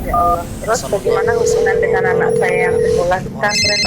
Ya Allah. Terus bagaimana hubungan dengan anak saya yang sekolah di pesantren?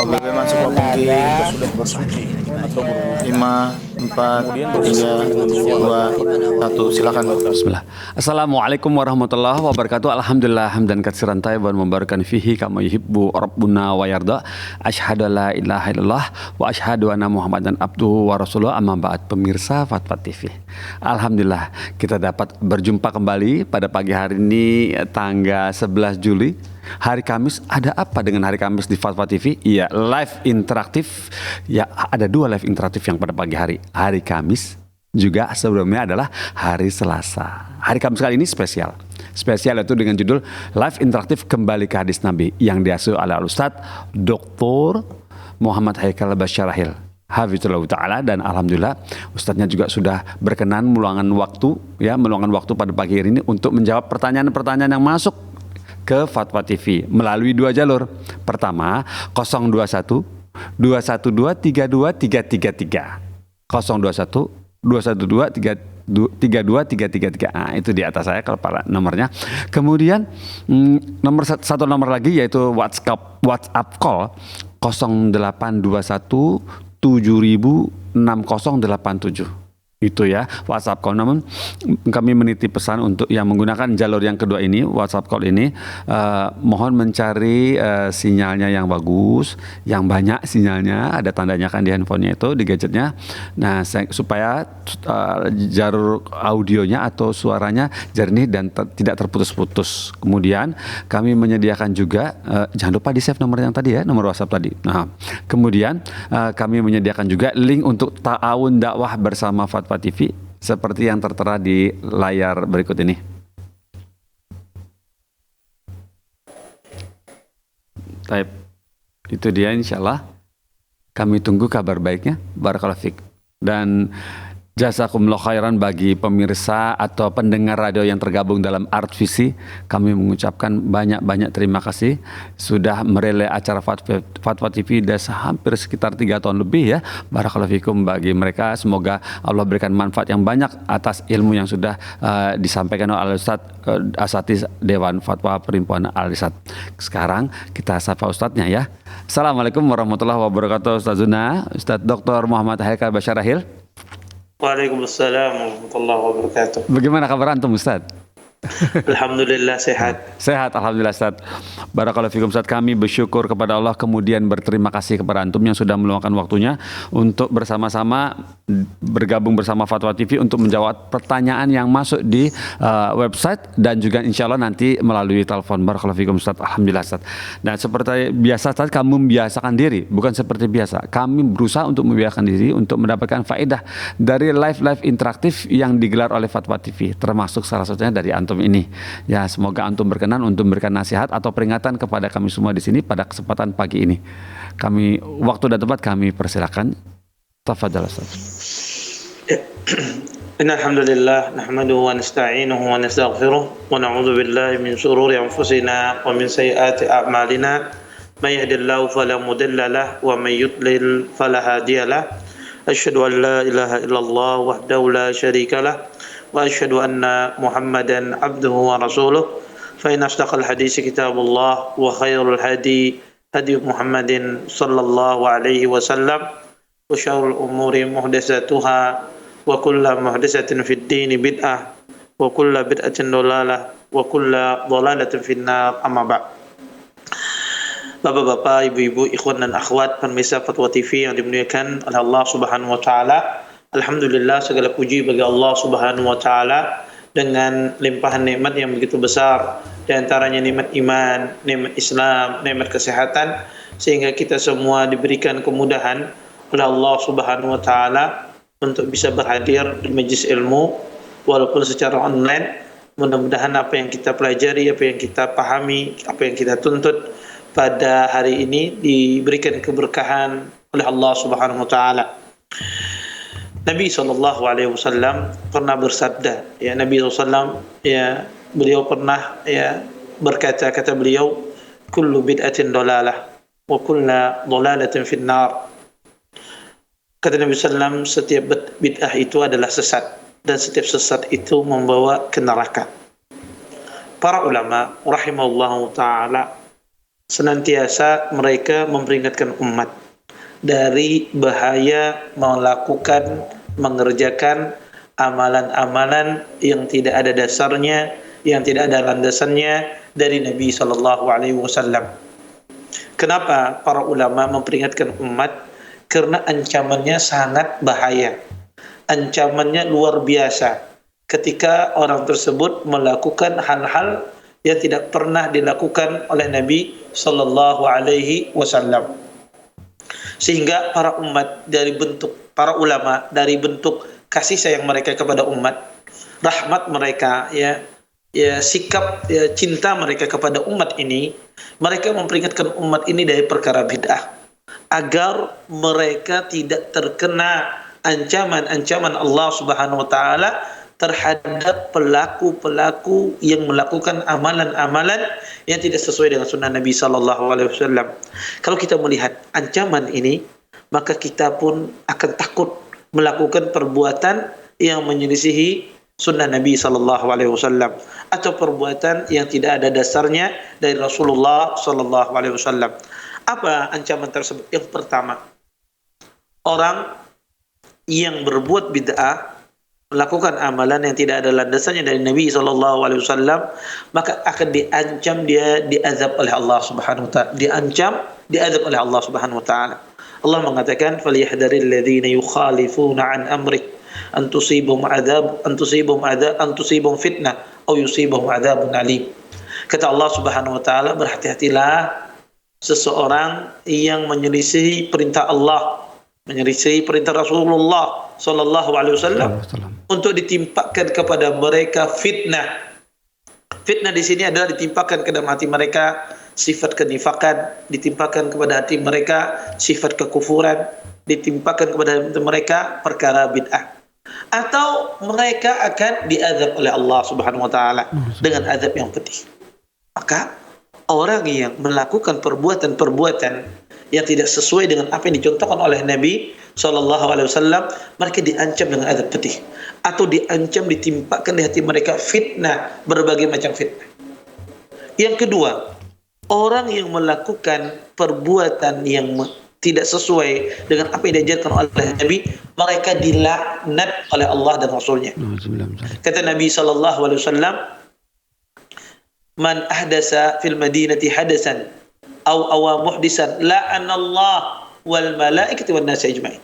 OBB masuk lagi sudah bersuci atau berwudu 5, 4, 3, 2, 1 silakan. Bismillah. Assalamualaikum warahmatullahi wabarakatuh. Alhamdulillah hamdan katsiran thayyiban mubarakan fihi kama yuhibbu rabbuna wa yarda. Asyhadu la ilaha illallah wa asyhadu anna Muhammadan abduhu wa rasuluh. Amma ba'd. Pemirsa Fatwa TV. Alhamdulillah kita dapat berjumpa kembali pada pagi hari ini tanggal 11 Juli. Hari Kamis, ada apa dengan hari Kamis di Fatwa TV? Iya, live interaktif. Ya, ada 2 live interaktif yang pada pagi hari. Hari Kamis juga sebelumnya adalah hari Selasa. Hari Kamis kali ini spesial. Spesial itu dengan judul Live Interaktif Kembali ke Hadis Nabi yang diasuh oleh Ustadz Dr. Muhammad Haikal Basyarahil Hafizullah Ta'ala, dan alhamdulillah Ustadznya juga sudah berkenan meluangkan waktu pada pagi hari ini untuk menjawab pertanyaan-pertanyaan yang masuk ke Fatwa TV melalui 2 jalur. Pertama 021 212 32 333 021 212 32 333. Nah, itu di atas saya kalau para nomornya. Kemudian satu nomor lagi yaitu WhatsApp call 0821 7000 6087. Itu ya WhatsApp call. Namun kami menitip pesan untuk yang menggunakan jalur yang kedua ini, WhatsApp call ini, mohon mencari sinyalnya yang bagus, yang banyak sinyalnya, ada tandanya kan di handphonenya itu, di gadgetnya. Nah, supaya jalur audionya atau suaranya jernih dan tidak terputus-putus. Kemudian kami menyediakan juga, jangan lupa di save nomor yang tadi ya, nomor WhatsApp tadi. Nah, kemudian kami menyediakan juga link untuk ta'awun dakwah bersama Fatwa TV seperti yang tertera di layar berikut ini. Type. Itu dia, insyaallah. Kami tunggu kabar baiknya. Barakallahu fiik. Dan jazakumullah khairan bagi pemirsa atau pendengar radio yang tergabung dalam Art Visi. Kami mengucapkan banyak-banyak terima kasih sudah merelay acara Fatwa TV hampir sekitar 3 tahun lebih ya. Barakallahu fikum bagi mereka. Semoga Allah berikan manfaat yang banyak atas ilmu yang sudah disampaikan oleh Ustaz Asatiz Dewan Fatwa Perhimpunan Al-Irsyad. Sekarang kita sapa Ustadznya ya. Assalamualaikum warahmatullahi wabarakatuh. Ustazuna, Ustaz Dr. Muhammad Haikal Basyarahil. Waalaikumsalam warahmatullahi wabarakatuh. Bagaimana kabar antum, Ustaz? Alhamdulillah sehat. Sehat, alhamdulillah, Ustaz. Barakallahu fikum, Ustaz. Kami bersyukur kepada Allah, kemudian berterima kasih kepada antum yang sudah meluangkan waktunya untuk bersama-sama bergabung bersama Fatwa TV untuk menjawab pertanyaan yang masuk di website dan juga insya Allah nanti melalui telepon. Barakallahu fikum, Ustaz. Alhamdulillah, Ustaz. Dan seperti biasa, Ustaz, kamu membiasakan diri, bukan seperti biasa. Kami berusaha untuk membiasakan diri untuk mendapatkan faedah dari live interaktif yang digelar oleh Fatwa TV, termasuk salah satunya dari antum ini. Ya, semoga antum berkenan untuk memberikan nasihat atau peringatan kepada kami semua di sini pada kesempatan pagi ini. Kami waktu dan tempat kami persilakan. Tafadhal, Ustaz. Innal hamdalillah nahmaduhu wa nasta'inuhu wa nastaghfiruh wa na'udzu billahi min shururi anfusina wa min sayyiati a'malina. May yahdihillahu fala mudilla lahu wa may yudlil fala hadiya lahu. Asyhadu an la ilaha illallah wahdahu la syarika lahu wa asyhadu anna Muhammadan abduhu wa rasuluh. Fa inna asdaqal hadits kitabullah wa khairul hadi Muhammadin sallallahu alaihi wasallam wa syarrul umuri muhdatsatuha wa kullu muhdatsatin fid din bid'ah wa kullu bid'atin dhalalah wa kullu dhalalatin finnar. Amma ba'd. Bapak-bapak, ibu-ibu, ikhwan dan akhwat pemirsa Fatwa TV yang dimuliakan oleh Allah Subhanahu wa taala. Alhamdulillah, segala puji bagi Allah Subhanahu wa taala dengan limpahan nikmat yang begitu besar, di antaranya nikmat iman, nikmat Islam, nikmat kesehatan, sehingga kita semua diberikan kemudahan oleh Allah Subhanahu wa taala untuk bisa berhadir di majelis ilmu walaupun secara online. Mudah-mudahan apa yang kita pelajari, apa yang kita pahami, apa yang kita tuntut pada hari ini diberikan keberkahan oleh Allah Subhanahu wa taala. Nabi SAW pernah bersabda, ya, Nabi SAW, ya, beliau pernah, ya, berkata, kata beliau, kullu bid'atin dolalah wa kullu dolalatin finnar. Kata Nabi SAW, setiap bid'ah itu adalah sesat dan setiap sesat itu membawa ke neraka. para ulama rahimahullahu taala senantiasa mereka memperingatkan umat dari bahaya mengerjakan amalan-amalan yang tidak ada dasarnya, yang tidak ada landasannya dari Nabi sallallahu alaihi wasallam. Kenapa para ulama memperingatkan umat? Karena ancamannya sangat bahaya. Ancamannya luar biasa ketika orang tersebut melakukan hal-hal yang tidak pernah dilakukan oleh Nabi sallallahu alaihi wasallam. Sehingga para ulama dari bentuk kasih sayang mereka kepada umat, rahmat mereka, sikap cinta mereka kepada umat ini, mereka memperingatkan umat ini dari perkara bid'ah agar mereka tidak terkena ancaman-ancaman Allah Subhanahu wa taala terhadap pelaku-pelaku yang melakukan amalan-amalan yang tidak sesuai dengan sunnah Nabi sallallahu alaihi wasallam. Kalau kita melihat ancaman ini, maka kita pun akan takut melakukan perbuatan yang menyelisihi sunnah Nabi sallallahu alaihi wasallam atau perbuatan yang tidak ada dasarnya dari Rasulullah sallallahu alaihi wasallam. Apa ancaman tersebut? Yang pertama, orang yang berbuat bid'ah, melakukan amalan yang tidak ada landasannya dari Nabi sallallahu alaihi wasallam, maka akan diancam, dia diazab oleh Allah Subhanahu wa taala. Diazab oleh Allah Subhanahu wa taala. Allah mengatakan, "Falyahdharil ladzina yukhalifuna an amri an tusibum fitnah aw yusibum adzabun alim." Kata Allah Subhanahu wa taala, berhati-hatilah seseorang yang menyelisihi perintah Allah, menyelisihi perintah Rasulullah sallallahu alaihi wasallam untuk ditimpakan kepada mereka fitnah. Fitnah di sini adalah ditimpakan ke dalam hati mereka sifat kenifakan, ditimpakan kepada hati mereka sifat kekufuran, ditimpakan kepada hati mereka perkara bid'ah. Atau mereka akan diazab oleh Allah Subhanahu wa taala dengan azab yang pedih. Maka orang yang melakukan perbuatan-perbuatan yang tidak sesuai dengan apa yang dicontohkan oleh Nabi sallallahu alaihi wasallam, mereka diancam dengan azab pedih atau diancam ditimpakan di hati mereka fitnah, berbagai macam fitnah. Yang kedua, orang yang melakukan perbuatan yang tidak sesuai dengan apa yang diajarkan oleh Nabi, mereka dilaknat oleh Allah dan Rasulnya. Kata Nabi sallallahu alaihi wasallam, "Man ahdasa fil madinati hadasan aw awa muhdisan la'anallah wal malaikati wan nasi ajma'in."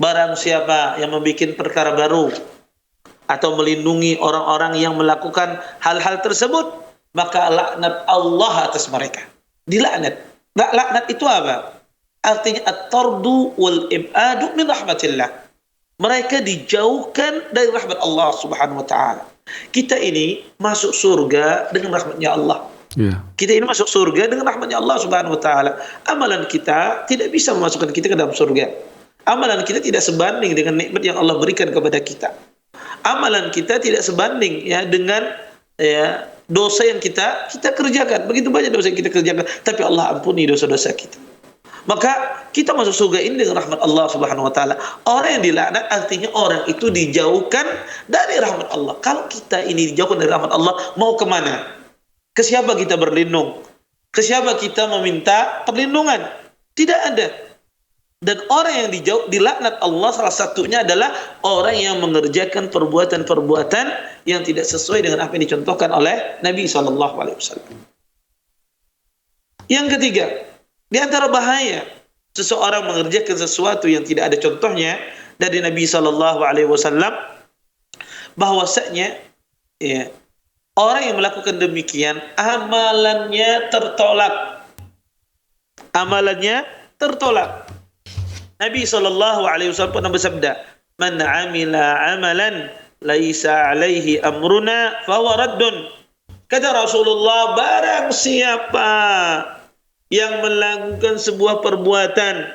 Barang siapa yang membuat perkara baru atau melindungi orang-orang yang melakukan hal-hal tersebut, maka laknat Allah atas mereka. Dilaknat. Laknat itu apa? Artinya at-tardu wal ibadu min rahmatillah. Mereka dijauhkan dari rahmat Allah Subhanahu wa taala. Kita ini masuk surga dengan rahmatnya Allah. Kita ini masuk surga dengan rahmatnya Allah Subhanahu wa taala. Amalan kita tidak bisa memasukkan kita ke dalam surga. Amalan kita tidak sebanding dengan nikmat yang Allah berikan kepada kita. Amalan kita tidak sebanding dengan dosa yang kita kerjakan. Begitu banyak dosa yang kita kerjakan, tapi Allah ampuni dosa-dosa kita. Maka kita masuk surga ini dengan rahmat Allah Subhanahu wa taala. Orang yang dilaknat artinya orang itu dijauhkan dari rahmat Allah. Kalau kita ini dijauhkan dari rahmat Allah, mau kemana? Ke siapa kita berlindung? Ke siapa kita meminta perlindungan? Tidak ada. Dan orang yang dilaknat Allah salah satunya adalah orang yang mengerjakan perbuatan-perbuatan yang tidak sesuai dengan apa yang dicontohkan oleh Nabi sallallahu alaihi wasallam. Yang ketiga, di antara bahaya seseorang mengerjakan sesuatu yang tidak ada contohnya dari Nabi sallallahu alaihi wasallam, bahwasanya orang yang melakukan demikian amalannya tertolak. Amalannya tertolak. Nabi sallallahu alaihi wasallam pernah bersabda, "Man 'amila 'amalan laisa 'alaihi amruna fahuwa raddun." Kata Rasulullah, barang siapa yang melakukan sebuah perbuatan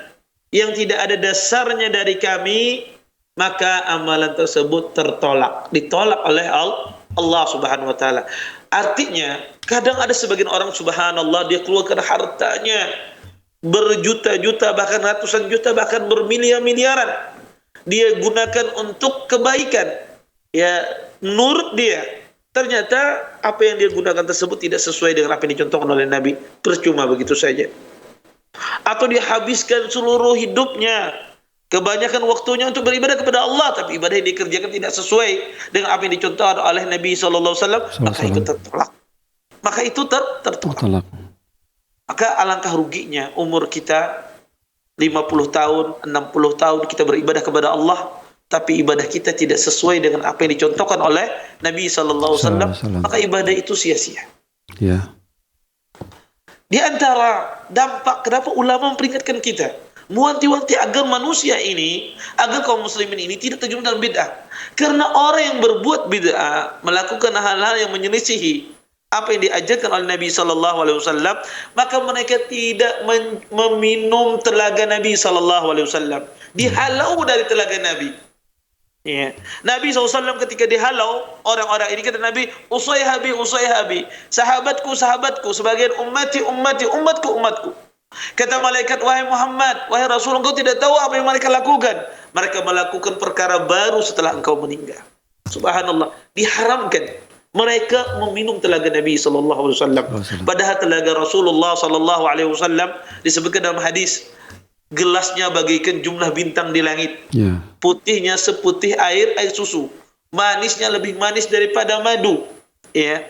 yang tidak ada dasarnya dari kami, maka amalan tersebut tertolak, ditolak oleh Allah Subhanahu wa taala. Artinya, kadang ada sebagian orang subhanallah dia keluarkan hartanya berjuta-juta, bahkan ratusan juta, bahkan bermiliar-miliaran. Dia gunakan untuk kebaikan. Ya, menurut dia Ternyata apa yang dia gunakan tersebut tidak sesuai dengan apa yang dicontohkan oleh Nabi. Percuma begitu saja. Atau dia habiskan seluruh hidupnya, kebanyakan waktunya untuk beribadah kepada Allah, tapi ibadah yang dikerjakan tidak sesuai dengan apa yang dicontohkan oleh Nabi SAW, maka itu tertolak. Maka itu tertolak. Maka alangkah ruginya umur kita 50 tahun, 60 tahun kita beribadah kepada Allah, tapi ibadah kita tidak sesuai dengan apa yang dicontohkan oleh Nabi SAW, maka ibadah itu sia-sia. Ya. Di antara dampak kenapa ulama memperingatkan kita, mewanti-wanti agar manusia ini, agar kaum muslimin ini tidak terjun dalam bid'ah. Karena orang yang berbuat bid'ah, melakukan hal-hal yang menyelisihi apa yang diajarkan oleh Nabi SAW, maka mereka tidak meminum telaga Nabi SAW. Dihalau dari telaga Nabi. Ya. Nabi SAW ketika dihalau orang-orang ini, kata Nabi, usayhabi, usayhabi, sahabatku, sahabatku, sebagian ummati, ummati, umatku, umatku. Kata malaikat, wahai Muhammad, wahai Rasul, engkau tidak tahu apa yang mereka lakukan. Mereka melakukan perkara baru setelah engkau meninggal. Subhanallah, diharamkan mereka meminum telaga Nabi SAW. Padahal telaga Rasulullah SAW disebutkan dalam hadis, gelasnya bagaikan jumlah bintang di langit. Putihnya seputih air susu. Manisnya lebih manis daripada madu. Ya.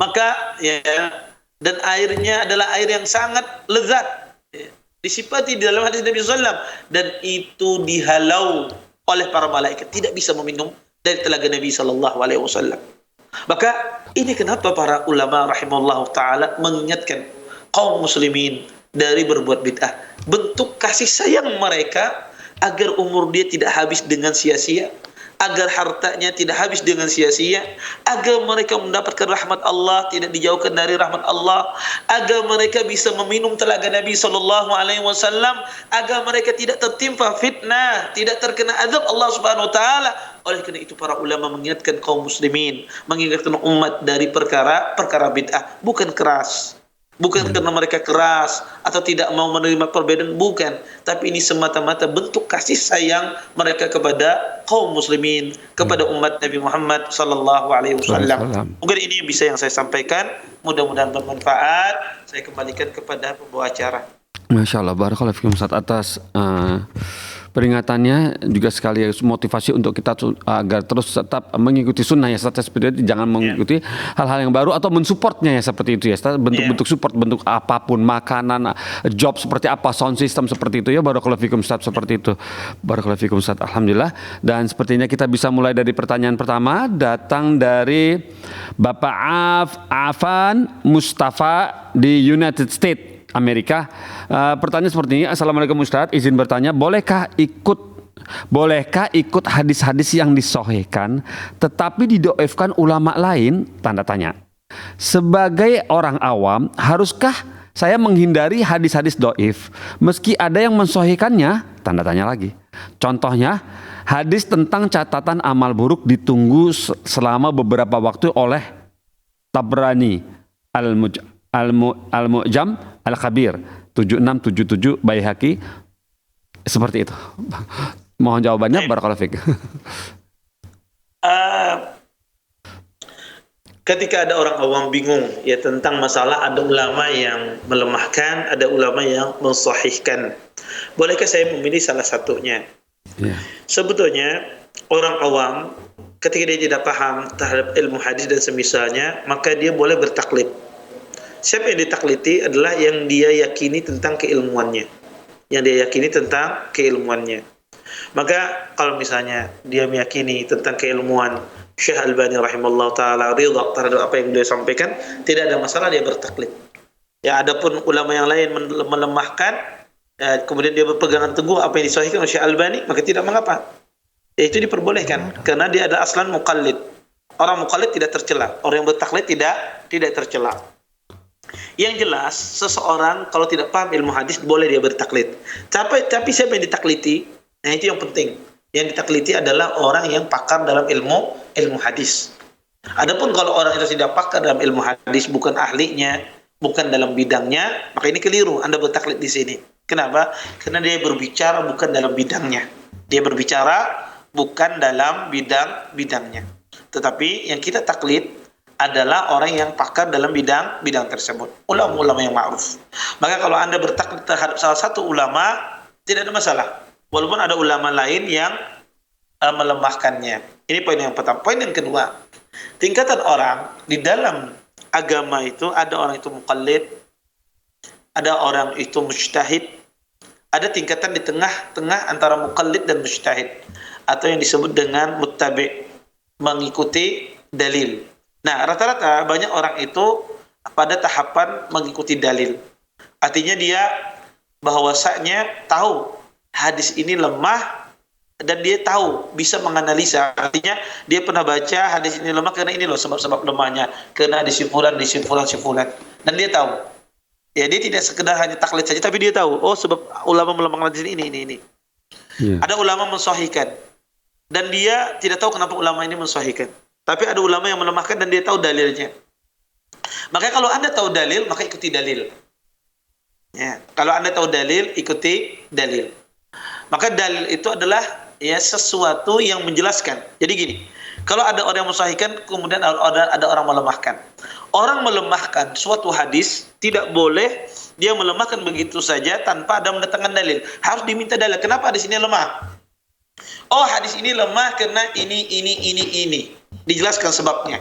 Maka ya, dan airnya adalah air yang sangat lezat. Ya. Disifati di dalam hadis Nabi SAW, dan itu dihalau oleh para malaikat, tidak bisa meminum dari telaga Nabi SAW. Maka ini kenapa para ulama rahimahullah ta'ala mengingatkan kaum muslimin dari berbuat bid'ah, bentuk kasih sayang mereka agar umur dia tidak habis dengan sia-sia, agar hartanya tidak habis dengan sia-sia, agar mereka mendapatkan rahmat Allah, tidak dijauhkan dari rahmat Allah, agar mereka bisa meminum telaga Nabi SAW, agar mereka tidak tertimpa fitnah, tidak terkena azab Allah Subhanahu wa taala. Oleh karena itu para ulama mengingatkan kaum muslimin, mengingatkan umat dari perkara bid'ah, bukan keras. Bukan karena mereka keras atau tidak mau menerima perbedaan, bukan. Tapi ini semata-mata bentuk kasih sayang mereka kepada kaum muslimin, kepada umat Nabi Muhammad SAW. Mungkin ini bisa yang saya sampaikan. Mudah-mudahan bermanfaat. Saya kembalikan kepada pembawa acara. Masya Allah, barakallahu fikum Ustaz atas peringatannya, juga sekali motivasi untuk kita agar terus tetap mengikuti sunnah ya Ustaz, seperti itu, jangan mengikuti hal-hal yang baru atau mensupportnya ya seperti itu ya Ustaz, bentuk-bentuk support, bentuk apapun, makanan, job seperti apa, sound system seperti itu ya. Barakallahu fikum Ustaz, seperti itu. Barakallahu fikum Ustaz, alhamdulillah. Dan sepertinya kita bisa mulai dari pertanyaan pertama, datang dari Bapak Afan Mustafa di United States Amerika. Pertanyaan seperti ini. Assalamualaikum Ustaz, izin bertanya, bolehkah ikut hadis-hadis yang disahihkan tetapi didoifkan ulama lain? Tanda tanya. Sebagai orang awam, haruskah saya menghindari hadis-hadis doif meski ada yang mensahihkannya? Tanda tanya lagi. Contohnya, hadis tentang catatan amal buruk ditunggu selama beberapa waktu oleh Tabrani Al-Mu'jam Al-Kabir 7677 Baihaqi, seperti itu. Mohon jawabannya, barakallahu fiik. Ketika ada orang awam bingung ya tentang masalah, ada ulama yang melemahkan, ada ulama yang mensahihkan. Bolehkah saya memilih salah satunya? Sebetulnya orang awam ketika dia tidak paham terhadap ilmu hadis dan semisalnya, maka dia boleh bertaklid. Siapa yang ditakliti adalah yang dia yakini tentang keilmuannya. Yang dia yakini tentang keilmuannya. Maka kalau misalnya dia meyakini tentang keilmuan Syekh Albani rahimahullah ta'ala, ridha terhadap apa yang dia sampaikan, tidak ada masalah dia bertaklid. Ya, adapun ulama yang lain melemahkan, kemudian dia berpegangan teguh apa yang disahihkan oleh Syekh Albani, maka tidak mengapa. Ya, itu diperbolehkan karena dia ada aslan muqallid. Orang muqallid tidak tercela, orang yang bertaklid tidak tercela. Yang jelas, seseorang kalau tidak paham ilmu hadis boleh dia bertaklid. Tapi siapa yang ditakliti? Nah, itu yang penting. Yang ditakliti adalah orang yang pakar dalam ilmu hadis. Adapun kalau orang itu tidak pakar dalam ilmu hadis, bukan ahlinya, bukan dalam bidangnya, maka ini keliru. Anda bertaklid di sini. Kenapa? Karena dia berbicara bukan dalam bidangnya. Dia berbicara bukan dalam bidangnya. tetapi yang kita taklid adalah orang yang pakar dalam bidang tersebut, ulama-ulama yang ma'ruf. Maka kalau Anda bertaklid terhadap salah satu ulama, tidak ada masalah. Walaupun ada ulama lain yang melemahkannya. Ini poin yang pertama. Poin yang kedua, tingkatan orang di dalam agama itu, ada orang itu muqallid, ada orang itu mujtahid, ada tingkatan di tengah-tengah antara muqallid dan mujtahid, atau yang disebut dengan muttabi', mengikuti dalil. Nah, rata-rata banyak orang itu pada tahapan mengikuti dalil. Artinya dia bahwasanya tahu hadis ini lemah dan dia tahu, bisa menganalisa. Artinya dia pernah baca hadis ini lemah karena ini loh sebab-sebab lemahnya, karena disimpulan. Dan dia tahu. Ya, dia tidak sekedar hanya taklid saja, tapi dia tahu, oh sebab ulama melemahkan hadis ini. Yeah. Ada ulama mensahihkan dan dia tidak tahu kenapa ulama ini mensahihkan. Tapi ada ulama yang melemahkan dan dia tahu dalilnya. Maka kalau Anda tahu dalil, maka ikuti dalil. Ya, kalau Anda tahu dalil, ikuti dalil. Maka dalil itu adalah ya sesuatu yang menjelaskan. Jadi gini, kalau ada orang yang mensahihkan, kemudian ada orang melemahkan. Orang melemahkan suatu hadis tidak boleh dia melemahkan begitu saja tanpa ada mendatangkan dalil. Harus diminta dalil. Kenapa hadis ini lemah? Oh, hadis ini lemah karena ini. Dijelaskan sebabnya.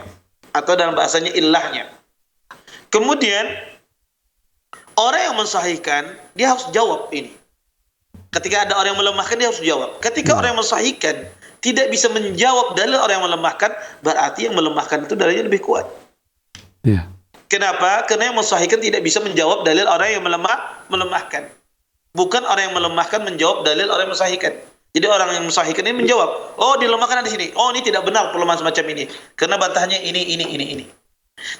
Atau dalam bahasanya illahnya. Kemudian orang yang mensahihkan, dia harus jawab ini. Ketika ada orang yang melemahkan, dia harus jawab. Ketika orang yang mensahihkan tidak bisa menjawab dalil orang yang melemahkan, berarti yang melemahkan itu dalilnya lebih kuat. Yeah. Kenapa? Karena yang mensahihkan tidak bisa menjawab dalil orang yang melemahkan. Bukan orang yang melemahkan menjawab dalil orang yang mensahihkan. Jadi orang yang mensahihkan ini menjawab, oh dilemahkan di sini. Oh, ini tidak benar pelemahan semacam ini. Karena bantahannya ini.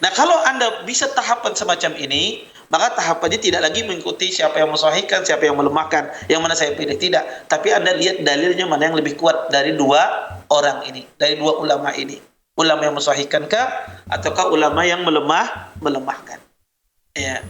Nah, kalau Anda bisa tahapan semacam ini, maka tahapannya tidak lagi mengikuti siapa yang mensahihkan, siapa yang melemahkan, yang mana saya pilih, tidak. Tapi Anda lihat dalilnya mana yang lebih kuat dari dua orang ini, dari dua ulama ini. Ulama yang mensahihkankah ataukah ulama yang melemahkan. Ya.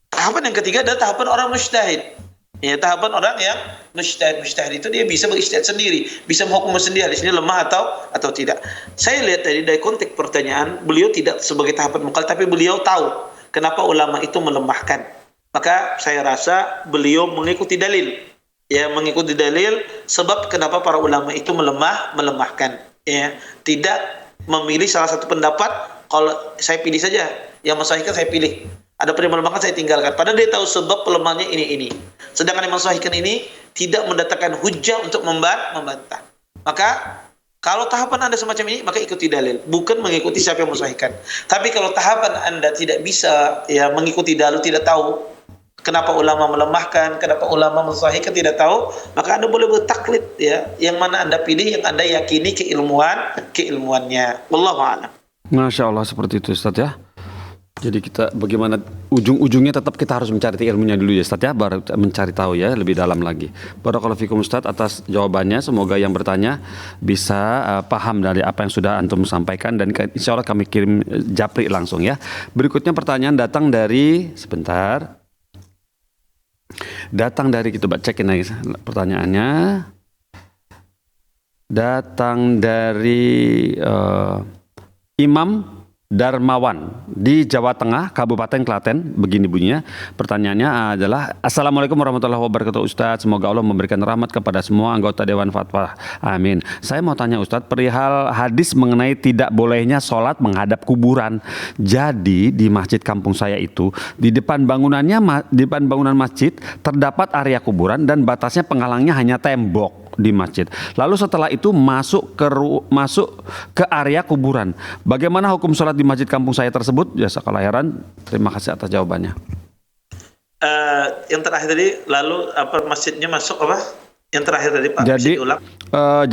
Tahapan yang ketiga adalah tahapan orang mujtahid. Ya, tahapan orang yang mujtahid itu dia bisa berijtihad sendiri, bisa menghukum sendiri di sini lemah atau tidak. Saya lihat dari konteks pertanyaan, beliau tidak sebagai tahapan muqallid, tapi beliau tahu kenapa ulama itu melemahkan. Maka saya rasa beliau mengikuti dalil. Ya, mengikuti dalil sebab kenapa para ulama itu melemahkan. Ya, tidak memilih salah satu pendapat, kalau saya pilih saja, yang mensahihkan saya pilih. Ada yang melemahkan saya tinggalkan. Padahal dia tahu sebab pelemahannya ini. Sedangkan yang mensahihkan ini tidak mendatangkan hujah untuk membantah. Maka kalau tahapan Anda semacam ini, maka ikuti dalil, bukan mengikuti siapa yang mensahihkan. Tapi kalau tahapan Anda tidak bisa ya mengikuti dalil, tidak tahu kenapa ulama melemahkan, kenapa ulama mensahihkan, tidak tahu, maka Anda boleh bertaklid ya, yang mana Anda pilih, yang Anda yakini keilmuannya. Wallahu a'lam. Masya Allah, seperti itu Ustaz ya. Jadi kita bagaimana ujung-ujungnya tetap kita harus mencari ilmunya dulu ya Ustaz ya, baru mencari tahu ya lebih dalam lagi. Barakallahu fikum Ustaz atas jawabannya, semoga yang bertanya bisa paham dari apa yang sudah antum sampaikan, dan insya Allah kami kirim japri langsung ya. Berikutnya pertanyaan datang dari kita cek ini pertanyaannya. Datang dari Imam Darmawan di Jawa Tengah, Kabupaten Klaten. Begini bunyinya. Pertanyaannya adalah, Assalamualaikum warahmatullahi wabarakatuh Ustadz. Semoga Allah memberikan rahmat kepada semua anggota Dewan Fatwa. Amin. Saya mau tanya Ustadz, perihal hadis mengenai tidak bolehnya sholat menghadap kuburan. Jadi di masjid kampung saya itu, di depan bangunan masjid terdapat area kuburan dan batasnya penghalangnya hanya tembok di masjid. Lalu setelah itu masuk ke area kuburan. Bagaimana hukum sholat di masjid kampung saya tersebut? Jazakallahu khairan. Terima kasih atas jawabannya. Yang terakhir tadi, lalu apa masjidnya masuk apa? Yang terakhir tadi Pak.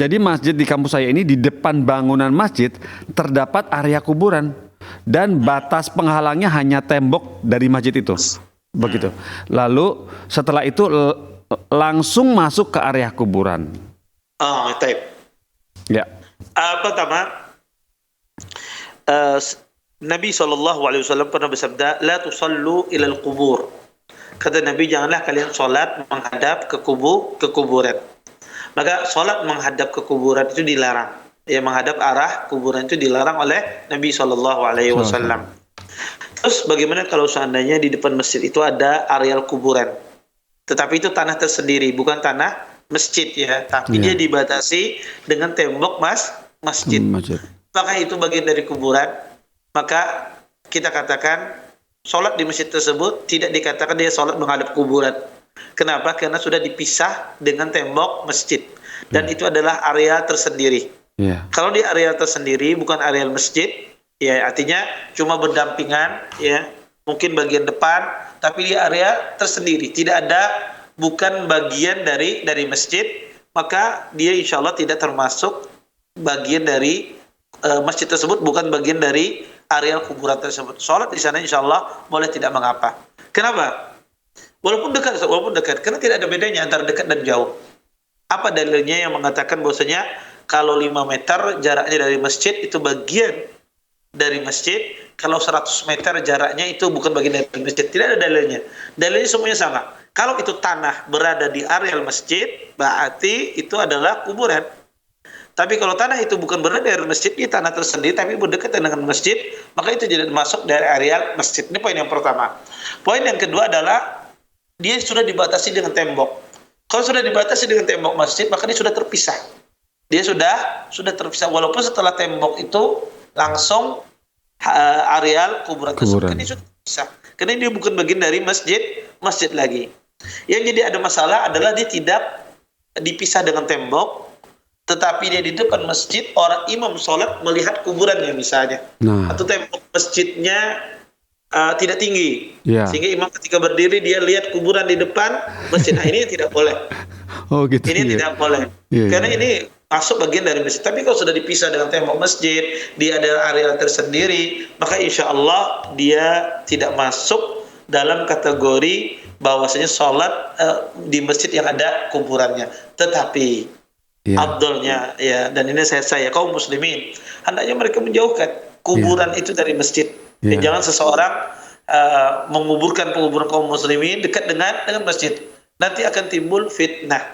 Jadi masjid di kampus saya ini di depan bangunan masjid terdapat area kuburan dan batas penghalangnya hanya tembok dari masjid itu. Begitu. Lalu setelah itu langsung masuk ke area kuburan. Taib. Ya. Pertama, Nabi SAW pernah bersabda, la tusallu ilal kubur. Kata Nabi, janganlah kalian sholat menghadap ke kuburan. Maka sholat menghadap ke kuburan itu dilarang. Ya, menghadap arah kuburan itu dilarang oleh Nabi Shallallahu Alaihi Wasallam. Terus bagaimana kalau seandainya di depan masjid itu ada areal kuburan, tetapi itu tanah tersendiri, bukan tanah masjid ya, tapi dia dibatasi dengan tembok masjid. Apakah itu bagian dari kuburan? Maka kita katakan sholat di masjid tersebut tidak dikatakan dia sholat menghadap kuburan. Kenapa? Karena sudah dipisah dengan tembok masjid dan itu adalah area tersendiri. Kalau di area tersendiri bukan area masjid, ya artinya cuma berdampingan, ya mungkin bagian depan, tapi di area tersendiri, tidak ada, bukan bagian dari masjid, maka dia insya Allah tidak termasuk bagian dari masjid tersebut, bukan bagian dari area kuburan tersebut. Sholat di sana insya Allah boleh, tidak mengapa. Kenapa? Walaupun dekat, karena tidak ada bedanya antara dekat dan jauh. Apa dalilnya yang mengatakan bahwasanya kalau 5 meter jaraknya dari masjid itu bagian dari masjid, kalau 100 meter jaraknya itu bukan bagian dari masjid? Tidak ada dalilnya. Dalilnya semuanya sama. Kalau itu tanah berada di areal masjid, berarti itu adalah kuburan. Tapi kalau tanah itu bukan berada di masjid, ini tanah tersendiri tapi berdekatan dengan masjid, maka itu tidak masuk dari areal masjid. Ini poin yang pertama. Poin yang kedua adalah dia sudah dibatasi dengan tembok. Kalau sudah dibatasi dengan tembok masjid, maka dia sudah terpisah. Dia sudah terpisah, walaupun setelah tembok itu langsung areal kuburan tersebut. Ini sudah terpisah. Karena dia bukan bagian dari masjid lagi. Yang jadi ada masalah adalah dia tidak dipisah dengan tembok, tetapi dia di depan masjid, orang imam sholat melihat kuburannya misalnya. Atau tembok masjidnya tidak tinggi, sehingga imam ketika berdiri dia lihat kuburan di depan masjid. Nah, ini tidak boleh. Ini tidak boleh. Karena ini masuk bagian dari masjid. Tapi kalau sudah dipisah dengan tembok masjid, dia ada area tersendiri, maka insya Allah dia tidak masuk dalam kategori bahwasanya sholat di masjid yang ada kuburannya. Tetapi afdalnya, ya, dan ini saya kaum muslimin hendaknya mereka menjauhkan kuburan itu dari masjid. Jangan seseorang menguburkan penguburan kaum muslimin dekat dengan masjid. Nanti akan timbul fitnah.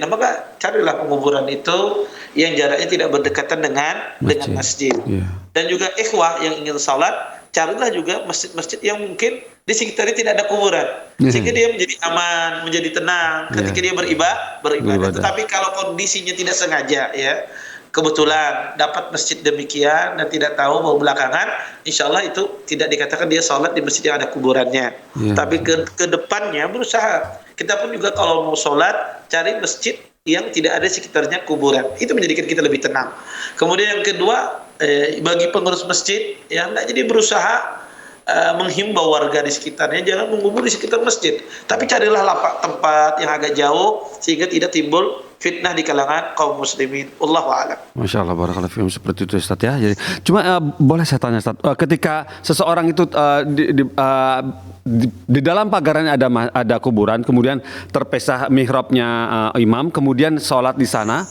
Maka carilah penguburan itu yang jaraknya tidak berdekatan dengan masjid. Dan juga ikhwah yang ingin salat, carilah juga masjid-masjid yang mungkin di sekitarnya tidak ada kuburan, sehingga dia menjadi aman, menjadi tenang ketika dia beribadah. Tetapi kalau kondisinya tidak sengaja, ya kebetulan dapat masjid demikian dan tidak tahu bahwa belakangan, insya Allah itu tidak dikatakan dia sholat di masjid yang ada kuburannya. Tapi ke depannya berusaha. Kita pun juga kalau mau sholat, cari masjid yang tidak ada sekitarnya kuburan. Itu menjadikan kita lebih tenang. Kemudian yang kedua, bagi pengurus masjid, ya hendaknya dia berusaha menghimbau warga di sekitarnya jangan mengubur di sekitar masjid. Tapi carilah lapak tempat yang agak jauh sehingga tidak timbul fitnah di kalangan kaum muslimin. Wallahu a'lam. Masya Allah, barakallahu fiikum, seperti itu Ustaz ya. Jadi cuma boleh saya tanya Ustaz, ketika seseorang itu di dalam pagarnya ada kuburan, kemudian terpisah mihrabnya imam, kemudian sholat di sana.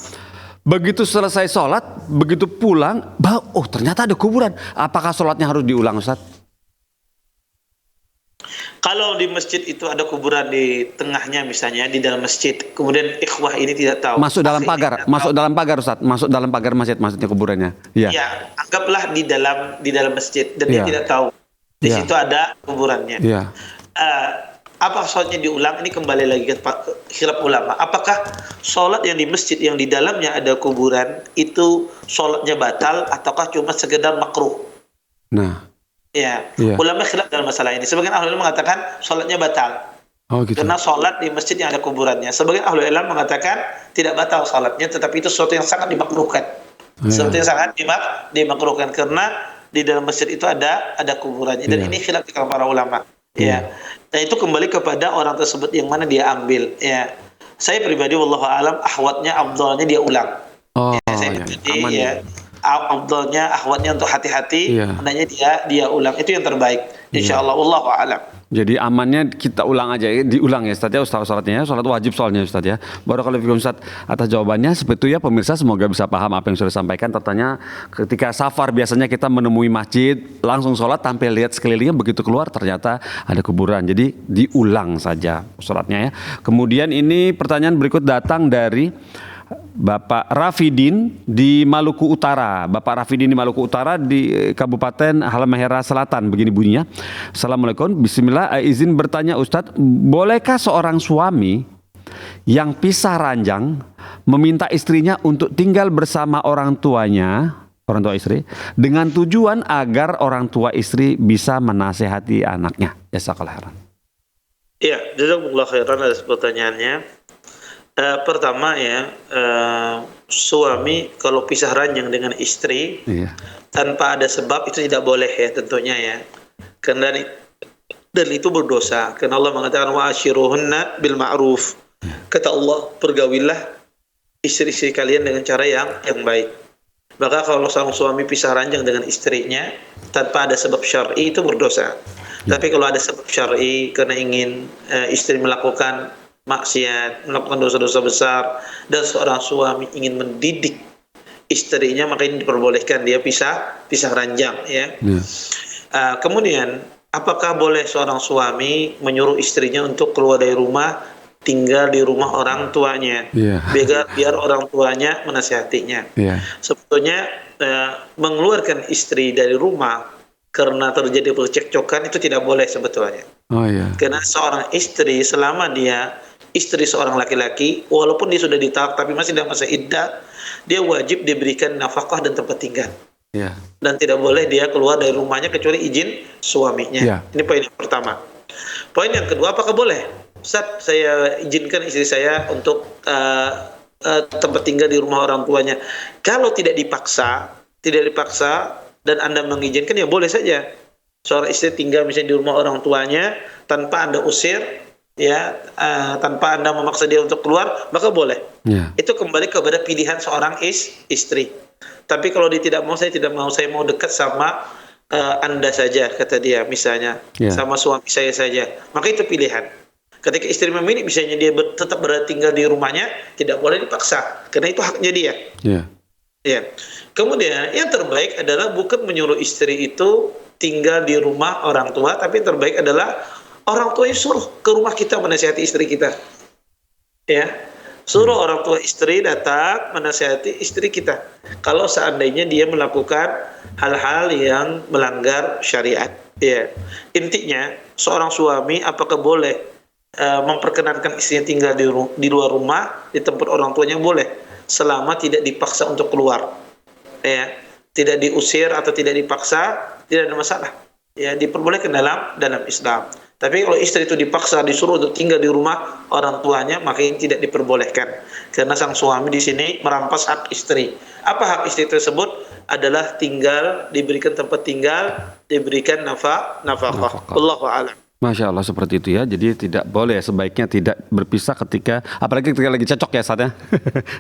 Begitu selesai sholat, begitu pulang, ternyata ada kuburan. Apakah sholatnya harus diulang Ustaz? Kalau di masjid itu ada kuburan di tengahnya misalnya di dalam masjid, kemudian ikhwah ini tidak tahu. Masuk dalam pagar Ustaz, masuk dalam pagar masjid maksudnya kuburannya. Ya, anggaplah di dalam masjid dan dia tidak tahu. Di situ ada kuburannya. Apa sholatnya diulang? Ini kembali lagi ke khilaf ulama. Apakah sholat yang di masjid yang di dalamnya ada kuburan itu sholatnya batal ataukah cuma sekedar makruh? Ulama khilaf dalam masalah ini. Sebagian ahli ilmu mengatakan sholatnya batal. Karena sholat di masjid yang ada kuburannya. Sebagian ahli ilmu mengatakan tidak batal sholatnya, tetapi itu sesuatu yang sangat dimakruhkan. Sesuatu yang sangat dimakruhkan karena di dalam masjid itu ada kuburannya. Dan ini khilaf di kalangan para ulama. Dan itu kembali kepada orang tersebut yang mana dia ambil. Saya pribadi wallahu alam ahwatnya afdalnya dia ulang. Afdalnya ahwatnya untuk hati-hati, hendaknya dia ulang. Itu yang terbaik. Insyaallah wallahu alam. Jadi amannya kita ulang aja, diulang ya Ustaz ya, sholatnya, sholat wajib soalnya Ustaz ya. Barakallahu fikum Ustaz atas jawabannya. Seperti itu ya pemirsa, semoga bisa paham apa yang sudah disampaikan. Tertanya ketika safar biasanya kita menemui masjid, langsung sholat tampil lihat sekelilingnya, begitu keluar ternyata ada kuburan. Jadi diulang saja sholatnya ya. Kemudian ini pertanyaan berikut datang dari Bapak Rafidin di Maluku Utara. Bapak Rafidin di Maluku Utara di Kabupaten Halmahera Selatan. Begini bunyinya. Assalamualaikum. Bismillah. Izin bertanya Ustadz, bolehkah seorang suami yang pisah ranjang meminta istrinya untuk tinggal bersama orang tuanya, orang tua istri, dengan tujuan agar orang tua istri bisa menasehati anaknya? Jazakallahu khairan. Iya, jazakumullah khairan atas pertanyaannya. Pertama ya, suami kalau pisah ranjang dengan istri tanpa ada sebab itu tidak boleh ya tentunya ya. Karena dan itu berdosa. Karena Allah mengatakan wa ashiruhunna bil ma'ruf. Kata Allah, pergaulilah istri-istri kalian dengan cara yang baik. Maka kalau seorang suami pisah ranjang dengan istrinya tanpa ada sebab syar'i itu berdosa. Tapi kalau ada sebab syar'i karena ingin istri melakukan maksiat, melakukan dosa-dosa besar, dan seorang suami ingin mendidik istrinya, maka ini diperbolehkan dia pisah ranjang ya. Kemudian apakah boleh seorang suami menyuruh istrinya untuk keluar dari rumah, tinggal di rumah orang tuanya, biar orang tuanya menasihatinya? Sebetulnya mengeluarkan istri dari rumah karena terjadi percekcokan itu tidak boleh sebetulnya. Karena seorang istri selama dia istri seorang laki-laki, walaupun dia sudah ditalak tapi masih dalam masa iddah, dia wajib diberikan nafkah dan tempat tinggal. Dan tidak boleh dia keluar dari rumahnya kecuali izin suaminya. Ini poin yang pertama. Poin yang kedua, apakah boleh Ustaz, saya izinkan istri saya untuk tempat tinggal di rumah orang tuanya? Kalau tidak dipaksa dan Anda mengizinkan, ya boleh saja. Seorang istri tinggal misalnya di rumah orang tuanya tanpa Anda usir, ya, tanpa Anda memaksa dia untuk keluar, maka boleh. Itu kembali kepada pilihan seorang istri. Tapi kalau dia tidak mau, saya tidak mau, saya mau dekat sama Anda saja, kata dia misalnya, sama suami saya saja, maka itu pilihan. Ketika istri memilih, misalnya dia tetap berada tinggal di rumahnya, tidak boleh dipaksa, karena itu haknya dia. Kemudian yang terbaik adalah bukan menyuruh istri itu tinggal di rumah orang tua, tapi yang terbaik adalah orang tuanya suruh ke rumah kita menasihati istri kita. Suruh orang tua istri datang menasihati istri kita. Kalau seandainya dia melakukan hal-hal yang melanggar syariat. Intinya, seorang suami apakah boleh memperkenankan istrinya tinggal di luar rumah, di tempat orang tuanya? Boleh, selama tidak dipaksa untuk keluar. Tidak diusir atau tidak dipaksa, tidak ada masalah. Diperbolehkan dalam Islam. Tapi kalau istri itu dipaksa, disuruh untuk tinggal di rumah orang tuanya, maka ini tidak diperbolehkan. Karena sang suami di sini merampas hak istri. Apa hak istri tersebut? Adalah tinggal, diberikan tempat tinggal, diberikan nafkah. Wallahu a'lam. Masya Allah, seperti itu ya. Jadi tidak boleh, sebaiknya tidak berpisah ketika, apalagi ketika lagi cocok ya saatnya.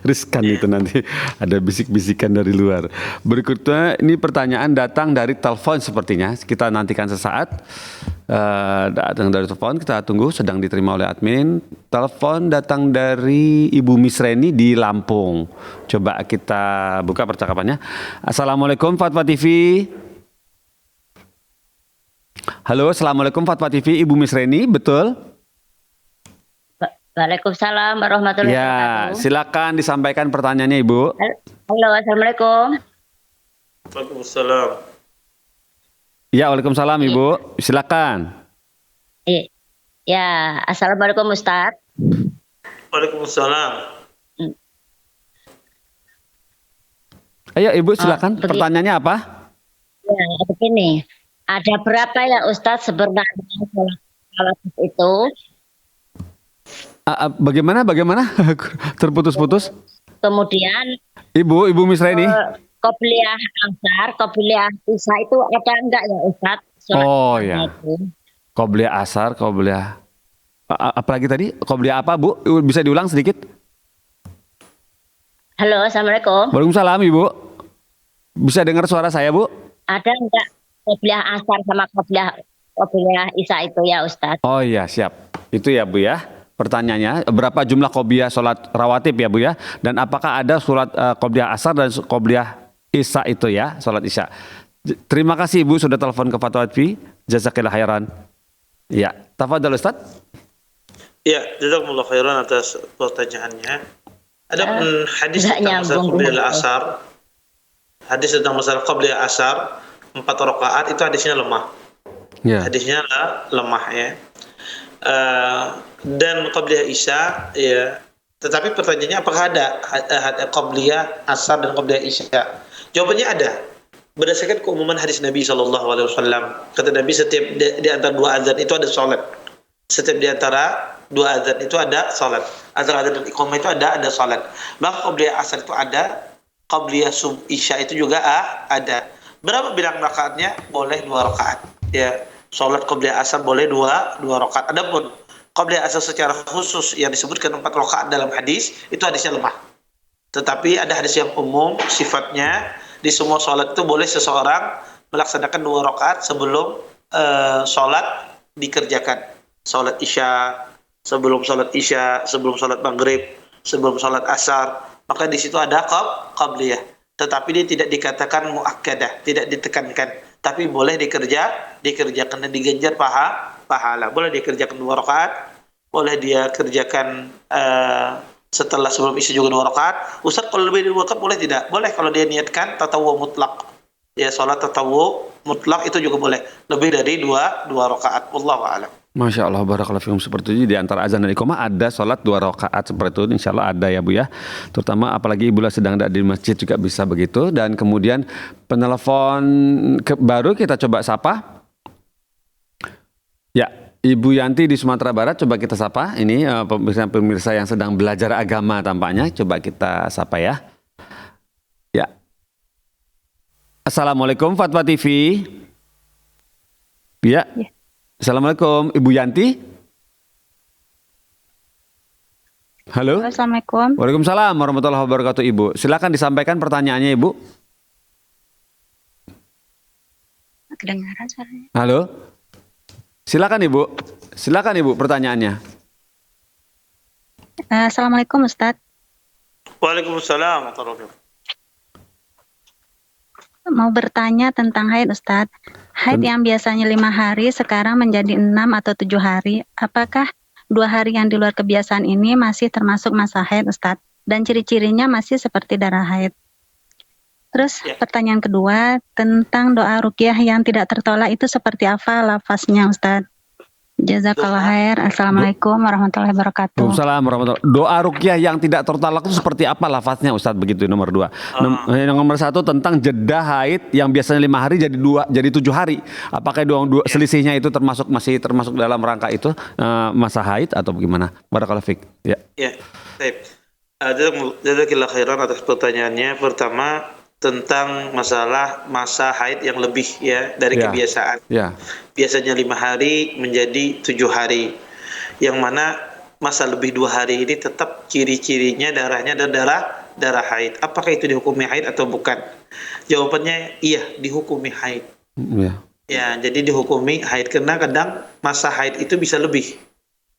Riskan itu nanti ada bisik-bisikan dari luar. Berikutnya ini pertanyaan datang dari telepon sepertinya. Kita nantikan sesaat. Datang dari telepon, kita tunggu, sedang diterima oleh admin. Telepon datang dari Ibu Misreni di Lampung. Coba kita buka percakapannya. Assalamualaikum Fatwa TV. Halo, assalamualaikum Fatwa TV, Ibu Misreni, betul? Waalaikumsalam warahmatullahi wabarakatuh. Silakan disampaikan pertanyaannya, Ibu. Halo, assalamualaikum. Waalaikumsalam. Ya, waalaikumsalam Ibu. Silakan. Ya, assalamualaikum Ustadz. Waalaikumsalam. Ayo Ibu, silakan. Pertanyaannya apa? Ya, begini. Ada berapa ya Ustadz sebenarnya sholat itu? Bagaimana? Terputus-putus. Kemudian Ibu Misreni. Qobliyah asar, qobliyah isya itu ada enggak ya Ustadz? Qobliyah asar, qobliyah apalagi tadi? Qobliyah apa Bu? Bisa diulang sedikit? Halo, assalamualaikum. Waalaikumsalam Ibu. Bisa dengar suara saya Bu? Ada enggak qobliyah asar sama qobliyah isya itu ya Ustadz? Oh iya, siap. Itu ya Bu ya. Pertanyaannya, berapa jumlah qobliyah sholat rawatib ya Bu ya? Dan apakah ada sholat qobliyah asar dan qobliyah isya itu ya, sholat isya? Terima kasih Ibu sudah telepon ke Fatwa TV. Jazakillah khairan. Ya, tafadhal Ustaz. Ya, jazakumullah khairan atas pertanyaannya. Ada hadis nggak tentang masalah nyambung qabliyah dengan asar. Hadis tentang masalah qabliyah asar 4 rakaat itu hadisnya lemah. Ya. Hadisnya lemah ya. Dan qabliyah isya ya. Tetapi pertanyaannya apakah ada qabliyah asar dan qabliyah isya? Jawabannya ada. Berdasarkan keumuman hadis Nabi SAW, kata Nabi setiap di antara dua azan itu ada salat. Setiap di antara dua azan itu ada salat. Antara azan dan iqamah itu ada salat. Maka qabliyah asar itu ada, qabliyah isya itu juga ada. Berapa bilang rakaatnya? Boleh 2 rakaat. Ya, salat qabliyah asar boleh 2 rakaat. Adapun qabliyah asar secara khusus yang disebutkan 4 rakaat dalam hadis itu hadisnya lemah. Tetapi ada hadis yang umum sifatnya di semua sholat itu boleh seseorang melaksanakan 2 rakaat sebelum sholat dikerjakan. Sholat isya, sebelum sholat isya, sebelum sholat maghrib, sebelum sholat asar. Maka di situ ada qabliyah. Tetapi dia tidak dikatakan muakkadah, tidak ditekankan. Tapi boleh dikerjakan dan diganjar pahala. Boleh dikerjakan 2 rakaat, boleh dia kerjakan setelah sebelum isya juga 2 rakaat. Ustaz, kalau lebih dari 2 rakaat boleh tidak? Boleh kalau dia niatkan tatawwu mutlak. Ya, salat tatawwu mutlak itu juga boleh. Lebih dari 2 rakaat. Wallahu a'lam. Masya Allah, barakallahu fikum. Seperti itu di antara azan dan iqamah ada sholat 2 rakaat seperti itu, insya Allah ada ya Bu ya. Terutama apalagi ibu sedang ada di masjid juga bisa begitu. Dan kemudian penelpon baru kita coba sapa. Ya, Ibu Yanti di Sumatera Barat, coba kita sapa. Ini pemirsa yang sedang belajar agama tampaknya. Coba kita sapa ya. Ya. Assalamualaikum Fatwa TV. Ya. Assalamualaikum Ibu Yanti. Halo. Assalamualaikum. Waalaikumsalam warahmatullahi wabarakatuh Ibu. Silakan disampaikan pertanyaannya Ibu. Kedengaran suaranya? Halo. Silakan Ibu pertanyaannya. Assalamualaikum Ustadz. Waalaikumsalam. Mau bertanya tentang haid Ustadz. Haid yang biasanya 5 hari sekarang menjadi 6 atau 7 hari. Apakah 2 hari yang di luar kebiasaan ini masih termasuk masa haid Ustadz? Dan ciri-cirinya masih seperti darah haid. Terus pertanyaan kedua tentang doa ruqyah yang tidak tertolak itu seperti apa lafaznya Ustadz? Jazakallah khair. Assalamualaikum warahmatullahi wabarakatuh. Waalaikumsalam warahmatullahi wabarakatuh. Doa ruqyah yang tidak tertolak itu seperti apa lafaznya Ustadz, begitu nomor 2. Nomor 1 tentang jeda haid yang biasanya 5 hari jadi 7 hari. Apakah selisihnya itu masih termasuk dalam rangka itu masa haid atau bagaimana? Barakallahu fiik. Ya. Ya. Baik. Jazakallah khairan atas pertanyaannya. Pertama tentang masalah masa haid yang lebih ya dari kebiasaan. Ya. Biasanya 5 hari menjadi 7 hari. Yang mana masa lebih 2 hari ini tetap ciri-cirinya darahnya dan darah haid. Apakah itu dihukumi haid atau bukan? Jawabannya iya, dihukumi haid. Ya. Ya, jadi dihukumi haid karena kadang masa haid itu bisa lebih.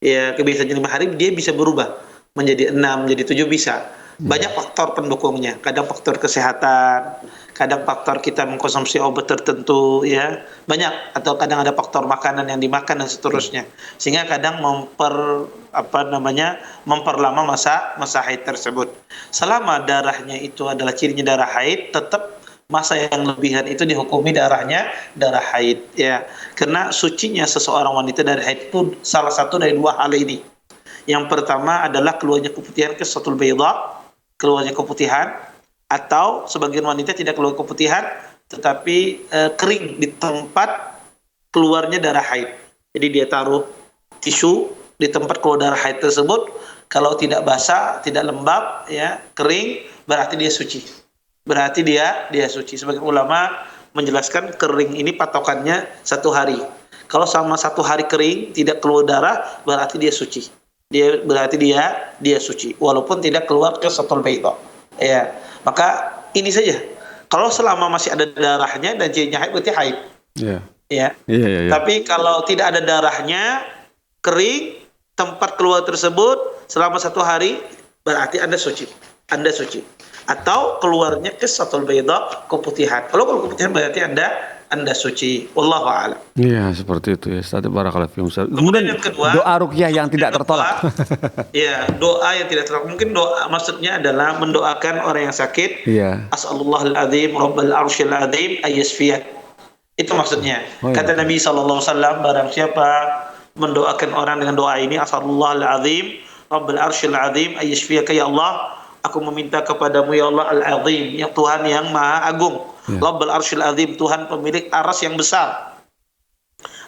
Ya, kebiasaannya 5 hari dia bisa berubah menjadi 6, menjadi 7 bisa. Banyak faktor pendukungnya, kadang faktor kesehatan, kadang faktor kita mengkonsumsi obat tertentu ya, banyak, atau kadang ada faktor makanan yang dimakan dan seterusnya, sehingga kadang memperlama masa haid tersebut. Selama darahnya itu adalah cirinya darah haid, tetap masa yang lebihan itu dihukumi darahnya darah haid ya, karena sucinya seseorang wanita dari haid itu salah satu dari 2 hal ini. Yang pertama adalah keluarnya keputihan qisatul baydha, keluarnya keputihan, atau sebagian wanita tidak keluar keputihan tetapi kering di tempat keluarnya darah haid. Jadi dia taruh tisu di tempat keluar darah haid tersebut, kalau tidak basah, tidak lembab ya, kering, berarti dia suci. Berarti dia suci. Sebagian ulama menjelaskan kering ini patokannya 1 hari. Kalau sama 1 hari kering tidak keluar darah, berarti dia suci. Berarti dia suci walaupun tidak keluar ke qisatul baydha ya. Maka ini saja, kalau selama masih ada darahnya dan cirinya haid berarti haid ya. Tapi kalau tidak ada darahnya, kering tempat keluar tersebut selama 1 hari, berarti Anda suci. Atau keluarnya qisatul baydha, keputihan. Kalau keputihan berarti Anda Anda suci. Wallahu a'lam. Iya, seperti itu ya Ustaz. Barakallahu fiikum Ustaz. Kemudian yang kedua, doa ruqyah yang tidak tertolak. Ya, doa yang tidak tertolak. Mungkin doa maksudnya adalah mendoakan orang yang sakit. Iya. As'alullahal azim rabbal arsyil azim ayyasfiyak. Itu maksudnya. Oh, iya. Kata Nabi SAW, barang siapa mendoakan orang dengan doa ini, as'alullahal azim rabbal arsyil azim ayyasfiyak, ya Allah, aku meminta kepadamu ya Allah al-azim, yang Tuhan yang maha agung, Rabbul arsyil azim, Tuhan pemilik aras yang besar,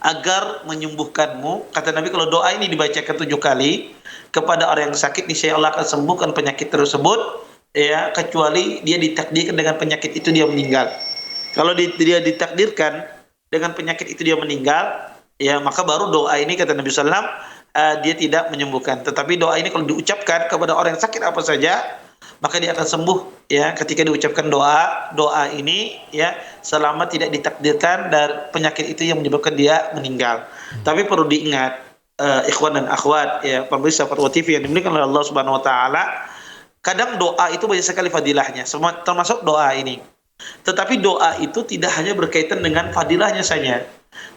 agar menyembuhkanmu. Kata Nabi, kalau doa ini dibacakan 7 kali kepada orang yang sakit, niscaya Allah akan sembuhkan penyakit tersebut, ya, kecuali dia ditakdirkan dengan penyakit itu dia meninggal. Kalau dia ditakdirkan dengan penyakit itu dia meninggal, ya, maka baru doa ini, kata Nabi SAW, dia tidak menyembuhkan. Tetapi doa ini kalau diucapkan kepada orang yang sakit apa saja, maka dia akan sembuh, ya, ketika diucapkan doa ini, ya, selama tidak ditakdirkan dan penyakit itu yang menyebabkan dia meninggal. Tapi perlu diingat, ikhwan dan akhwat, ya, pemirsa Fatwa TV yang dimuliakan oleh Allah Subhanahu wa taala, kadang doa itu banyak sekali fadilahnya, termasuk doa ini. Tetapi doa itu tidak hanya berkaitan dengan fadilahnya saja,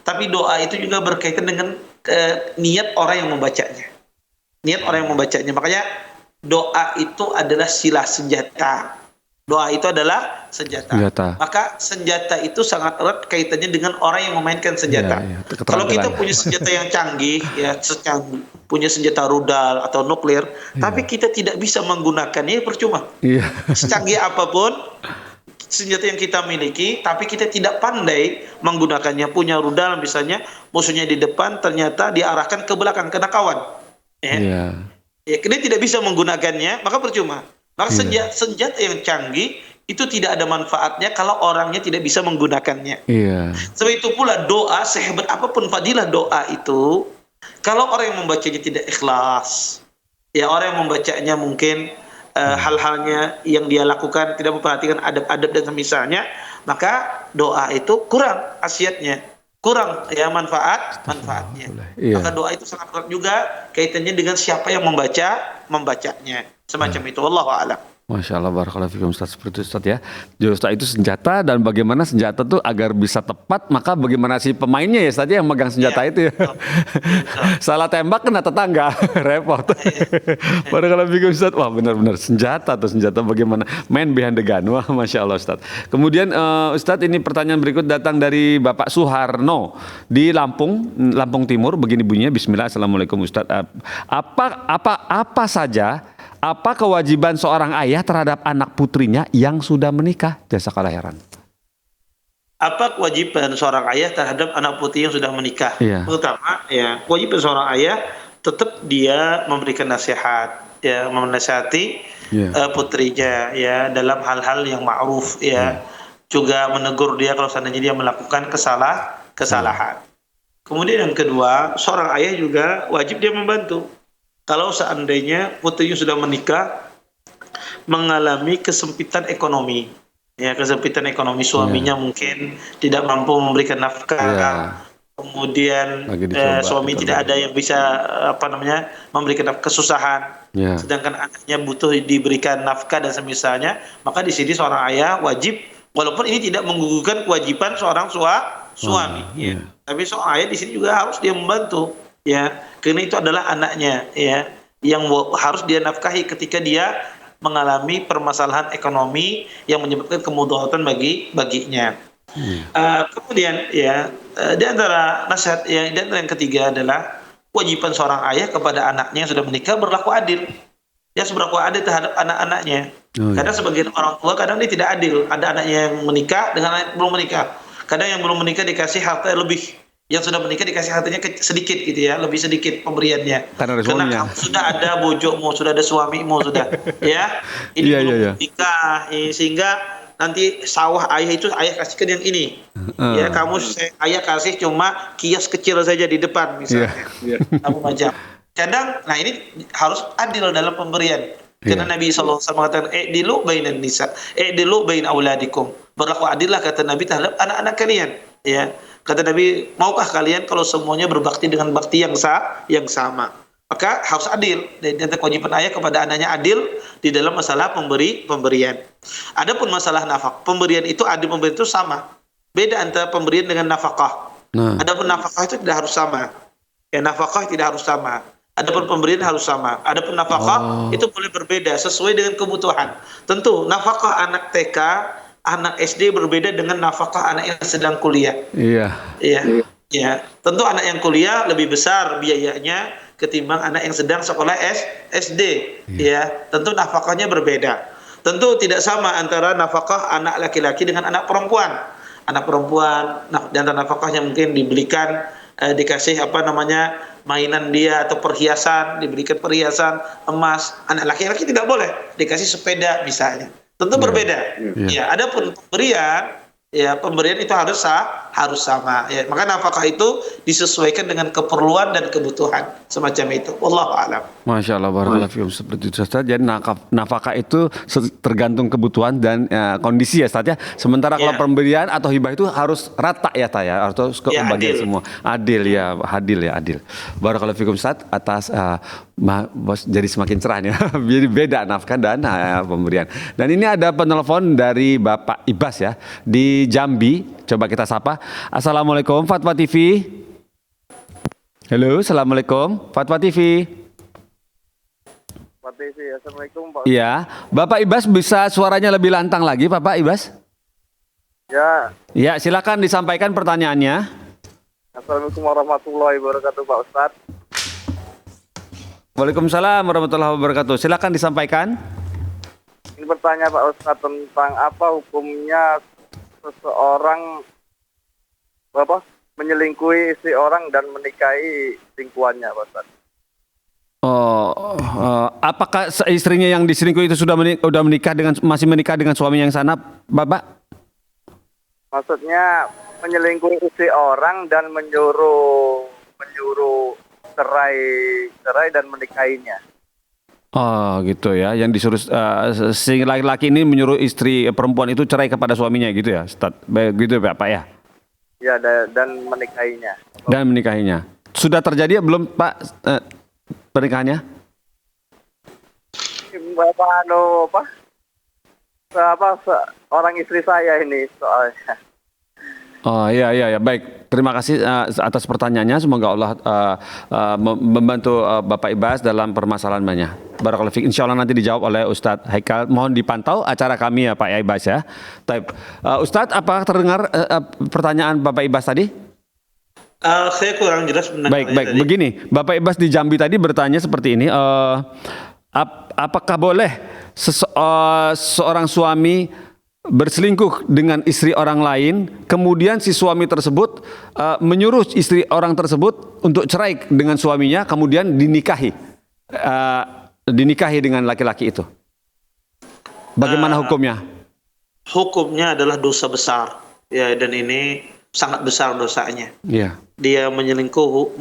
tapi doa itu juga berkaitan dengan niat orang yang membacanya. Niat orang yang membacanya. Makanya doa itu adalah silah, senjata. Doa itu adalah senjata. Maka senjata itu sangat erat kaitannya dengan orang yang memainkan senjata. Kalau kita punya senjata yang canggih, ya, punya senjata rudal atau nuklir, tapi kita tidak bisa menggunakannya, percuma. Secanggih apapun senjata yang kita miliki, tapi kita tidak pandai menggunakannya, punya rudal misalnya, musuhnya di depan, ternyata diarahkan ke belakang, kena kawan. Ya, dia tidak bisa menggunakannya, maka percuma. Maka senjata yang canggih itu tidak ada manfaatnya kalau orangnya tidak bisa menggunakannya. Sebab itu pula doa, sehebat apapun fadilah doa itu, kalau orang yang membacanya tidak ikhlas, ya, orang yang membacanya mungkin hal-halnya yang dia lakukan tidak memperhatikan adab-adab dan semisalnya, maka doa itu kurang khasiatnya, kurang, ya, manfaatnya. Maka doa itu sangat erat juga kaitannya dengan siapa yang membacanya, semacam itu. Wallahu a'lam. Masya Allah, barakallahu fikum Ustaz. Seperti itu Ustaz, ya. Jadi Ustaz itu senjata, dan bagaimana senjata itu agar bisa tepat, maka bagaimana si pemainnya, ya Ustaz, yang megang senjata itu, ya. Salah tembak kena tetangga, repot. Barakallahu fikum Ustaz. Wah, benar-benar senjata bagaimana main behind the gun. Wah, Masya Allah Ustaz. Kemudian Ustaz, ini pertanyaan berikut datang dari Bapak Suharno di Lampung Timur. Begini bunyinya, Bismillah. Assalamualaikum Ustaz. Apa kewajiban seorang ayah terhadap anak putrinya yang sudah menikah? Jazakallahu khairan. Apa kewajiban seorang ayah terhadap anak putri yang sudah menikah? Pertama, ya, kewajiban seorang ayah tetap dia memberikan nasihat, ya, menasihati putrinya, ya, dalam hal-hal yang ma'ruf, ya, juga menegur dia kalau seandainya dia melakukan kesalahan. Kemudian yang kedua, seorang ayah juga wajib dia membantu. Kalau seandainya putrinya sudah menikah, mengalami kesempitan ekonomi, ya, kesempitan ekonomi, suaminya mungkin tidak mampu memberikan nafkah, kemudian suami tidak ada yang bisa memberikan kesusahan, sedangkan anaknya butuh diberikan nafkah dan semisalnya, maka di sini seorang ayah wajib, walaupun ini tidak menggugurkan kewajiban seorang suami, tapi seorang ayah di sini juga harus dia membantu, ya, karena itu adalah anaknya, ya, yang harus dia nafkahi ketika dia mengalami permasalahan ekonomi yang menyebabkan kemudaratan baginya. Kemudian, ya, di antara nasihat, ya, dan yang ketiga adalah kewajiban seorang ayah kepada anaknya yang sudah menikah berlaku adil. Dia harus berlaku adil terhadap anak-anaknya. Kadang sebagian orang tua kadang dia tidak adil. Ada anaknya yang menikah dengan anak yang belum menikah. Kadang yang belum menikah dikasih harta lebih, yang sudah menikah dikasih hartanya sedikit, gitu ya, lebih sedikit pemberiannya. Karena kamu sudah ada bojokmu, sudah ada suamimu, sudah, ya. Ini belum menikah, sehingga nanti sawah ayah itu ayah kasihkan yang ini, ya, ayah kasih cuma kios kecil saja di depan, misalnya, kamu macam. Kadang, nah ini harus adil dalam pemberian. Karena Nabi SAW mengatakan, i'dilu bainan nisa, i'dilu bain auladikum. Berlaku adillah, kata Nabi, terhadap anak-anak kalian, ya. Kata Nabi, maukah kalian kalau semuanya berbakti dengan bakti yang sama? Maka harus adil. Dan kewajiban ayah kepada anaknya adil di dalam masalah pemberian. Adapun masalah nafkah, pemberian itu adil, pemberian itu sama. Beda antara pemberian dengan nafkah. Nah, Adapun nafkah itu tidak harus sama. Ya, nafkah tidak harus sama. Adapun pemberian harus sama. Adapun nafkah itu boleh berbeda sesuai dengan kebutuhan. Tentu nafkah anak TK, anak SD berbeda dengan nafkah anak yang sedang kuliah. iya. Ya, ya. Tentu anak yang kuliah lebih besar biayanya ketimbang anak yang sedang sekolah SD. Ya, tentu nafkahnya berbeda. Tentu tidak sama antara nafkah anak laki-laki dengan anak perempuan. Anak perempuan, di antara nafkahnya mungkin dibelikan, dikasih mainan dia atau perhiasan, diberikan perhiasan emas. Anak laki-laki tidak boleh dikasih sepeda misalnya. Tentu berbeda. Ya, adapun pemberian itu harus sama. Ya, maka nafkah itu disesuaikan dengan keperluan dan kebutuhan semacam itu. Wallahu a'lam. Masya Allah, barakallahu fikum. Seperti itu Ustaz. Jadi nafkah itu tergantung kebutuhan dan kondisi ya Ustaz ya. Sementara kalau pemberian atau hibah itu harus rata ya Ustaz ya, atau kebagian semua. Adil ya, adil. Barakallahu fikum Ustaz atas jadi semakin cerah ya. Jadi beda nafkah dan pemberian. Dan ini ada penelpon dari Bapak Ibas ya di Jambi. Coba kita sapa. Assalamualaikum Fatwa TV. Halo, assalamualaikum Fatwa TV. Fatwa TV, assalamualaikum Pak. Iya, Bapak Ibas bisa suaranya lebih lantang lagi, Bapak Ibas? Ya. Ya, silakan disampaikan pertanyaannya. Assalamualaikum warahmatullahi wabarakatuh Pak Ustadz. Waalaikumsalam warahmatullahi wabarakatuh. Silakan disampaikan. Ini bertanya Pak Ustadz tentang apa hukumnya seseorang menyelingkuhi istri orang dan menikahi selingkuhannya Pak Ustadz. Apakah istrinya yang diselingkuhi itu sudah masih menikah dengan suami yang sana, Bapak? Maksudnya menyelingkuhi istri orang dan menyuruh cerai dan menikahinya. Oh gitu ya, yang disuruh si laki-laki ini menyuruh istri perempuan itu cerai kepada suaminya gitu ya, Ustaz? Gitu ya Pak ya? Ya, dan menikahinya. Dan menikahinya. Sudah terjadi belum Pak pernikahannya? Orang istri saya ini soalnya. Oh iya baik. Terima kasih atas pertanyaannya. Semoga Allah membantu Bapak Ibas dalam permasalahannya. Barakallahu fiik. Insyaallah nanti dijawab oleh Ustadz Haikal. Mohon dipantau acara kami ya Pak Ibas ya. Taib. Ustadz, apakah terdengar pertanyaan Bapak Ibas tadi? Saya kurang jelas Baik. Begini, Bapak Ibas di Jambi tadi bertanya seperti ini. Apakah boleh seorang suami berselingkuh dengan istri orang lain, kemudian si suami tersebut menyuruh istri orang tersebut untuk cerai dengan suaminya, kemudian dinikahi dengan laki-laki itu? Bagaimana hukumnya? Hukumnya adalah dosa besar, ya, dan ini sangat besar dosanya. Iya. Dia menyelingkuhi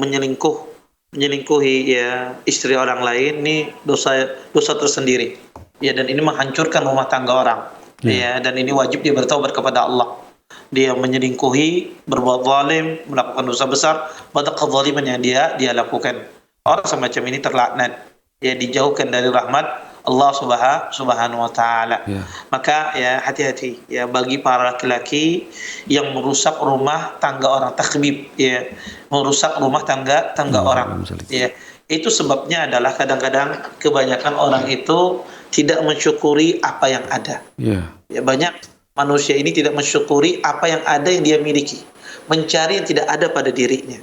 ya istri orang lain, ini dosa tersendiri, ya, dan ini menghancurkan rumah tangga orang. Ya, dan ini wajib dia bertaubat kepada Allah. Dia menyelingkuhi, berbuat zalim, melakukan dosa besar, pada kezaliman yang dia lakukan. Orang semacam ini terlaknat, ya, dijauhkan dari rahmat Allah Subhanahu wa taala. Maka ya hati-hati ya bagi para laki-laki yang merusak rumah tangga orang, takhbib, ya, merusak rumah tangga orang. Ya, itu sebabnya adalah kadang-kadang kebanyakan orang itu tidak mensyukuri apa yang ada. Ya, banyak manusia ini tidak mensyukuri apa yang ada yang dia miliki, mencari yang tidak ada pada dirinya.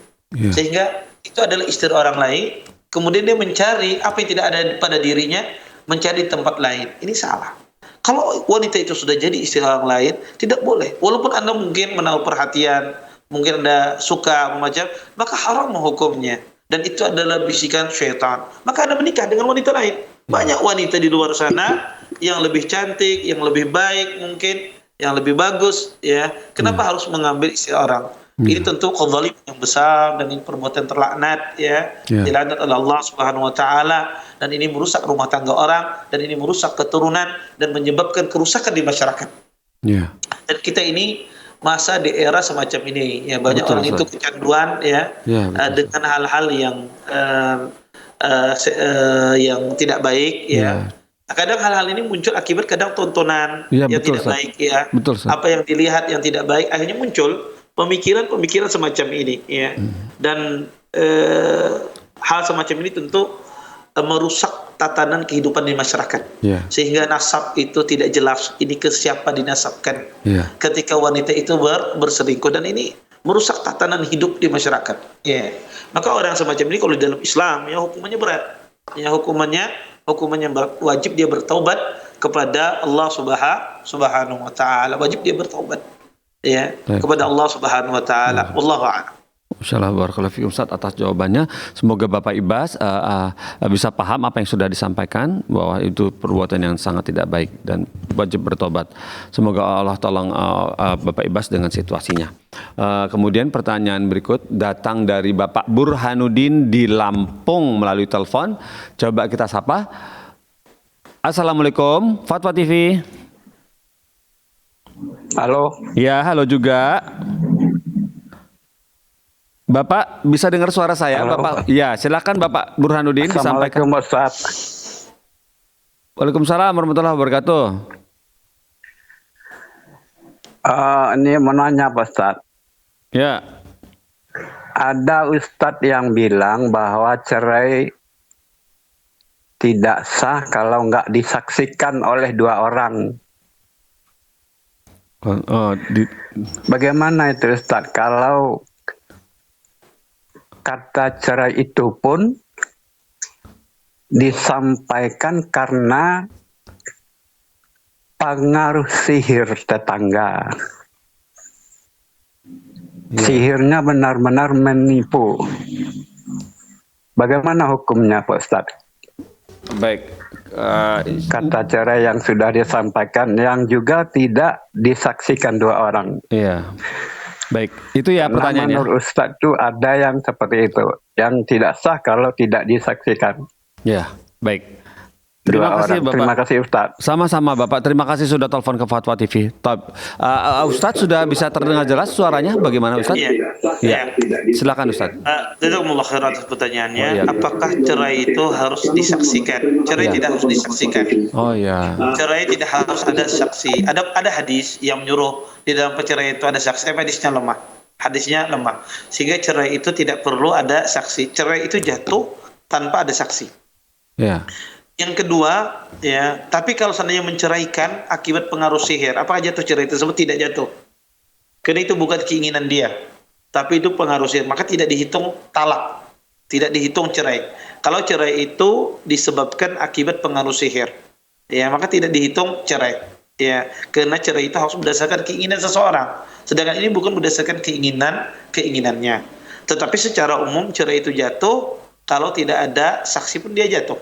Sehingga itu adalah istri orang lain, kemudian dia mencari apa yang tidak ada pada dirinya, mencari tempat lain. Ini salah. Kalau wanita itu sudah jadi istri orang lain, tidak boleh. Walaupun Anda mungkin menaruh perhatian, mungkin Anda suka macam, maka haram menghukumnya. Dan itu adalah bisikan syaitan. Maka Anda menikah dengan wanita lain. Banyak wanita di luar sana yang lebih cantik, yang lebih baik mungkin, yang lebih bagus, ya. Kenapa harus mengambil istri orang? Ini tentu kezaliman yang besar dan ini perbuatan terlaknat, ya. Dilaknat oleh Allah Subhanahu wa taala, dan ini merusak rumah tangga orang, dan ini merusak keturunan dan menyebabkan kerusakan di masyarakat. Dan kita ini masa di era semacam ini, ya, banyak orang itu kecanduan, ya, dengan hal-hal yang tidak baik, ya. Kadang hal-hal ini muncul akibat kadang tontonan Iya, yang betul, tidak Ustaz. baik ya. Betul, Ustaz. Apa yang dilihat yang tidak baik akhirnya muncul pemikiran-pemikiran semacam ini ya. Dan hal semacam ini tentu merusak tatanan kehidupan di masyarakat. Iya. Sehingga nasab itu tidak jelas ini ke siapa dinasabkan. Iya. Ketika wanita itu berselingkuh, dan ini merusak tatanan hidup di masyarakat. Ya. Maka orang semacam ini kalau di dalam Islam ya hukumannya berat. Ya hukumannya wajib dia bertaubat kepada Allah Subhanahu wa taala. Wajib dia bertaubat ya kepada Allah Subhanahu wa taala. Wallahu a'lam. Insyaallah, barakallahu fiikum Ustaz atas jawabannya. Semoga Bapak Ibas bisa paham apa yang sudah disampaikan, bahwa itu perbuatan yang sangat tidak baik dan wajib bertobat. Semoga Allah tolong Bapak Ibas dengan situasinya. Kemudian pertanyaan berikut datang dari Bapak Burhanuddin di Lampung melalui telepon. Coba kita sapa. Assalamualaikum, Fatwa TV. Halo. Ya, halo juga. Bapak bisa dengar suara saya? Halo. Bapak, ya silakan Bapak Burhanuddin disampaikan. Assalamualaikum Ustaz. Waalaikumsalam warahmatullahi wabarakatuh. Ini mau nanya Pak Ustaz. Ya. Ada Ustadz yang bilang bahwa cerai tidak sah kalau nggak disaksikan oleh dua orang. Bagaimana itu Ustadz? Kalau kata cerai itu pun disampaikan karena pengaruh sihir tetangga. Sihirnya benar-benar menipu. Bagaimana hukumnya Pak Ustadz? Baik. Kata cerai yang sudah disampaikan yang juga tidak disaksikan dua orang. Iya. Baik, itu ya pertanyaannya. Menurut Ustadz itu ada yang seperti itu, yang tidak sah kalau tidak disaksikan. Ya, baik. Terima kasih Bapak. Terima kasih Ustadz. Sama-sama Bapak, terima kasih sudah telepon ke Fatwa TV. Ustadz sudah bisa terdengar jelas suaranya? Bagaimana Ustadz? Iya. Silakan Ustadz. Jazakumullah khairan atas pertanyaannya. Oh, iya. Apakah cerai itu harus disaksikan? Cerai tidak harus disaksikan. Oh ya. Cerai tidak harus ada saksi. Ada hadis yang menyuruh di dalam perceraian itu ada saksi. Hadisnya lemah. Hadisnya lemah. Sehingga cerai itu tidak perlu ada saksi. Cerai itu jatuh tanpa ada saksi. Ya. Yang kedua, ya, tapi kalau seandainya menceraikan akibat pengaruh sihir, apakah jatuh cerai tersebut? Tidak jatuh. Karena itu bukan keinginan dia, tapi itu pengaruh sihir, maka tidak dihitung talak, tidak dihitung cerai. Kalau cerai itu disebabkan akibat pengaruh sihir, ya, maka tidak dihitung cerai. Ya, karena cerai itu harus berdasarkan keinginan seseorang. Sedangkan ini bukan berdasarkan keinginannya. Tetapi secara umum cerai itu jatuh kalau tidak ada saksi pun dia jatuh.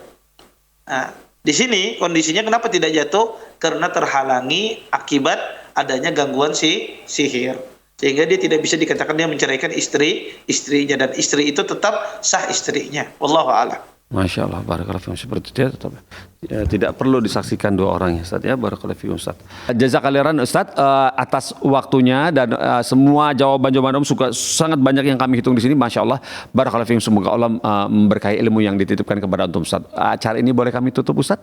Nah, di sini kondisinya kenapa tidak jatuh? Karena terhalangi akibat adanya gangguan sihir. Sehingga dia tidak bisa dikatakan dia menceraikan istrinya, dan istri itu tetap sah istrinya. Wallahu a'lam. Masya Allah, barakallahu fiikum. Seperti itu tetap tidak perlu disaksikan dua orang ya Ustaz ya, barakallahu fiikum Ustaz. Jazakallahu Ustaz atas waktunya dan semua jawaban-jawaban sangat banyak yang kami hitung di sini, Masya Allah, barakallahu fiikum. Semoga Allah memberkahi ilmu yang dititipkan kepada antum Ustaz. Acara ini boleh kami tutup Ustaz?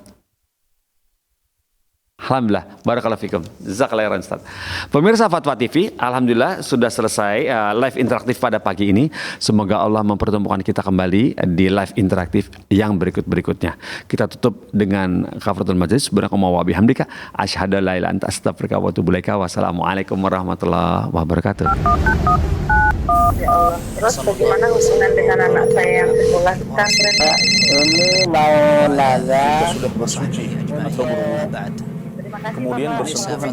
Alhamdulillah, barakallahu fikum. Jazakallahu khairan Ustaz. Pemirsa Fatwa TV, alhamdulillah sudah selesai live interaktif pada pagi ini. Semoga Allah mempertemukan kita kembali di live interaktif yang berikutnya. Kita tutup dengan kafaratul majlis. Subhanallahi wa bihamdika asyhadu an la ilaha illa anta astaghfiruka wa atubu ilaika. Wassalamualaikum warahmatullahi wabarakatuh. Ya Allah. Terus bagaimana hubungan dengan anak saya yang sekolah di pesantren? Ini mau nanya sudah bersuci atau berwudu, kemudian bersentuhan